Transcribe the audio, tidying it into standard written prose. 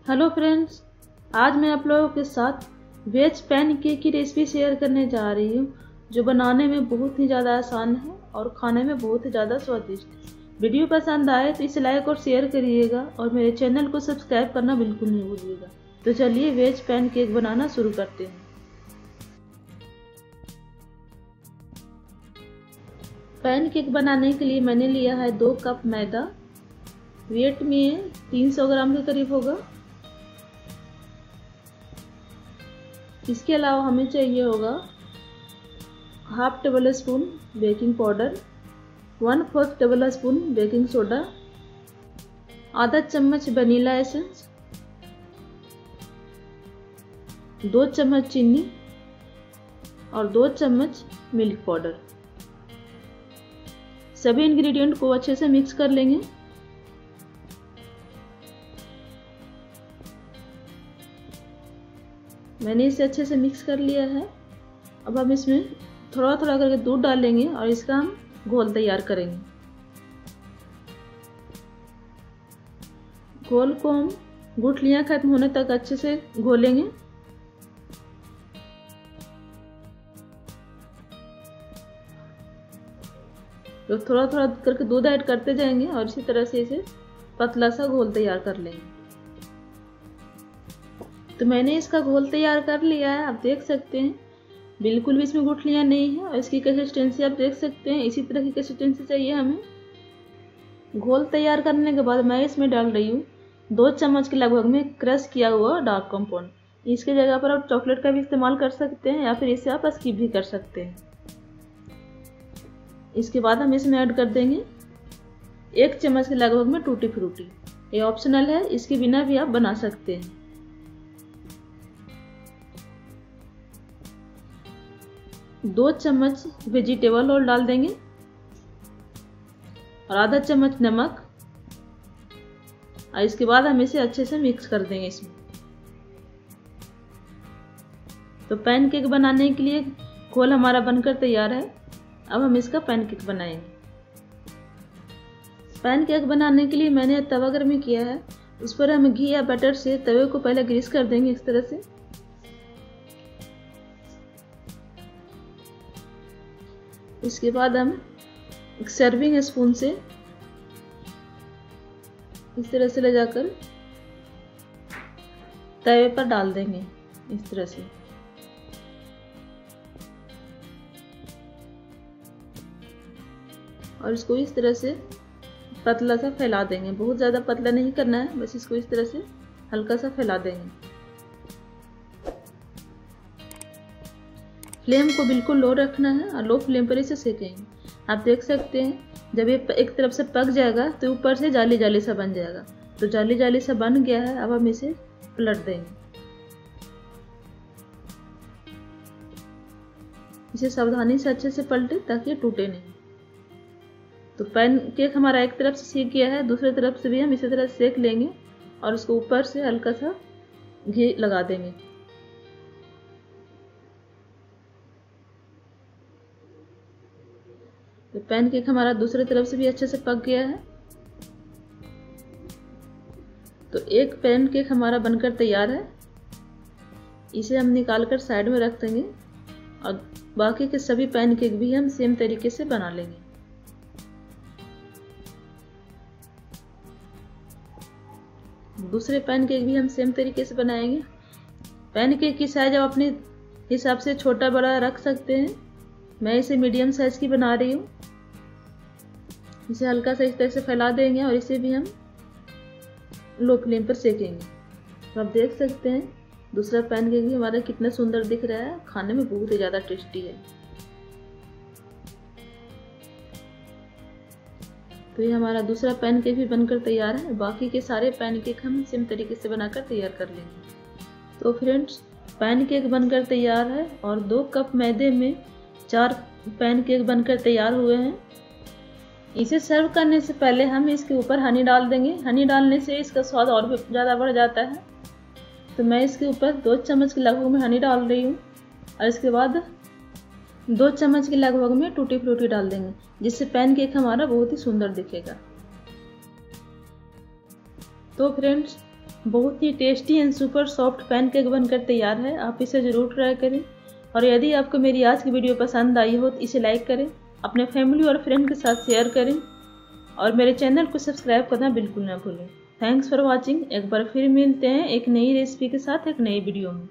Hello friends, आज मैं आप लोगों के साथ वेज पैन केक की रेसिपी शेयर करने जा रही हूँ, जो बनाने में बहुत ही ज़्यादा आसान है और खाने में बहुत ही ज़्यादा स्वादिष्ट। वीडियो पसंद आए तो इसे लाइक और शेयर करिएगा और मेरे चैनल को सब्सक्राइब करना बिल्कुल नहीं भूलिएगा। तो चलिए वेज पैन केक बनाना शुरू करते हैं। पैन केक बनाने के लिए मैंने लिया है 2 कप मैदा, वेट में 300 ग्राम के करीब होगा। इसके अलावा हमें चाहिए होगा half table spoon baking powder, 1/4 table spoon baking soda, आधा चम्मच वनीला एसेंस, 2 चम्मच चीनी और 2 चम्मच मिल्क पाउडर। सभी इंग्रेडिएंट को अच्छे से मिक्स कर लेंगे। मैंने इसे अच्छे से मिक्स कर लिया है। अब हम इसमें थोड़ा थोड़ा करके दूध डालेंगे और इसका हम घोल तैयार करेंगे। घोल को हम गुठलियां खत्म होने तक अच्छे से घोलेंगे। तो थोड़ा थोड़ा करके दूध ऐड करते जाएंगे और इसी तरह से इसे पतला सा घोल तैयार कर लेंगे। तो मैंने इसका घोल तैयार कर लिया है। आप देख सकते हैं बिल्कुल भी इसमें गुठलियां नहीं है और इसकी कंसिस्टेंसी आप देख सकते हैं। इसी तरह की कंसिस्टेंसी चाहिए हमें। घोल तैयार करने के बाद मैं इसमें डाल रही हूँ 2 चम्मच के लगभग में क्रश किया हुआ डार्क कंपाउंड। इसके जगह पर आप चॉकलेट का भी इस्तेमाल कर सकते हैं या फिर इसे आप स्किप भी कर सकते हैं। इसके बाद हम इसमें ऐड कर देंगे 1 चम्मच के लगभग में टूटी फ्रूटी। ये ऑप्शनल है, इसके बिना भी आप बना सकते हैं। 2 चम्मच वेजिटेबल ऑयल डाल देंगे और आधा चम्मच नमक। और इसके बाद हम इसे अच्छे से मिक्स कर देंगे इसमें। तो पैन केक बनाने के लिए घोल हमारा बनकर तैयार है। अब हम इसका पैन केक बनाएंगे। पैन केक बनाने के लिए मैंने तवा गर्म किया है। उस पर हम घी या बटर से तवे को पहले ग्रीस कर देंगे इस तरह से। इसके बाद हम एक सर्विंग स्पून से इस तरह से ले जाकर तवे पर डाल देंगे इस तरह से। और इसको इस तरह से पतला सा फैला देंगे। बहुत ज़्यादा पतला नहीं करना है, बस इसको इस तरह से हल्का सा फैला देंगे। फ्लेम को बिल्कुल लो रखना है और लो फ्लेम पर इसे सेकेंगे। आप देख सकते हैं जब ये एक तरफ से पक जाएगा तो ऊपर से जाली जाली सा बन जाएगा। तो जाली जाली सा बन गया है। अब हम इसे पलट देंगे। इसे सावधानी से अच्छे से पलटे ताकि ये टूटे नहीं। तो पैन केक हमारा एक तरफ से सेक गया है, दूसरी तरफ से भी हम इसी तरह सेक लेंगे और उसको ऊपर से हल्का सा घी लगा देंगे। तो पैन केक हमारा दूसरी तरफ से भी अच्छे से पक गया है। तो एक पैन केक हमारा बनकर तैयार है। इसे हम निकाल कर साइड में रख देंगे और बाकी के सभी पैन केक भी हम सेम तरीके से बना लेंगे। दूसरे पैन केक भी हम सेम तरीके से बनाएंगे। पैन केक की साइज आप अपने हिसाब से छोटा बड़ा रख सकते हैं। मैं इसे मीडियम साइज की बना रही हूँ। इसे हल्का सा इस तरह से फैला देंगे और इसे भी हम लो फ्लेम पर सेकेंगे। तो आप देख सकते हैं दूसरा पैन केक भी हमारा कितना सुंदर दिख रहा है। खाने में बहुत ही ज़्यादा टेस्टी है। तो ये हमारा दूसरा पैन केक भी बनकर तैयार है। बाकी के सारे पैन केक हम सेम तरीके से बनाकर तैयार कर लेंगे। तो फ्रेंड्स, पैन केक बनकर तैयार है और 2 कप मैदे में 4 पैन केक बनकर तैयार हुए हैं। इसे सर्व करने से पहले हम इसके ऊपर हनी डाल देंगे। हनी डालने से इसका स्वाद और भी ज़्यादा बढ़ जाता है। तो मैं इसके ऊपर 2 चम्मच के लगभग में हनी डाल रही हूँ और इसके बाद 2 चम्मच के लगभग में टूटी फ्रूटी डाल देंगे, जिससे पैन केक हमारा बहुत ही सुंदर दिखेगा। तो फ्रेंड्स, बहुत ही tasty and super soft pancake बनकर तैयार है। आप इसे ज़रूर ट्राई करें और यदि आपको मेरी आज की वीडियो पसंद आई हो तो इसे लाइक करें, अपने फैमिली और फ्रेंड के साथ शेयर करें और मेरे चैनल को सब्सक्राइब करना बिल्कुल ना भूलें। Thanks for watching. एक बार फिर मिलते हैं एक नई रेसिपी के साथ एक नई वीडियो में।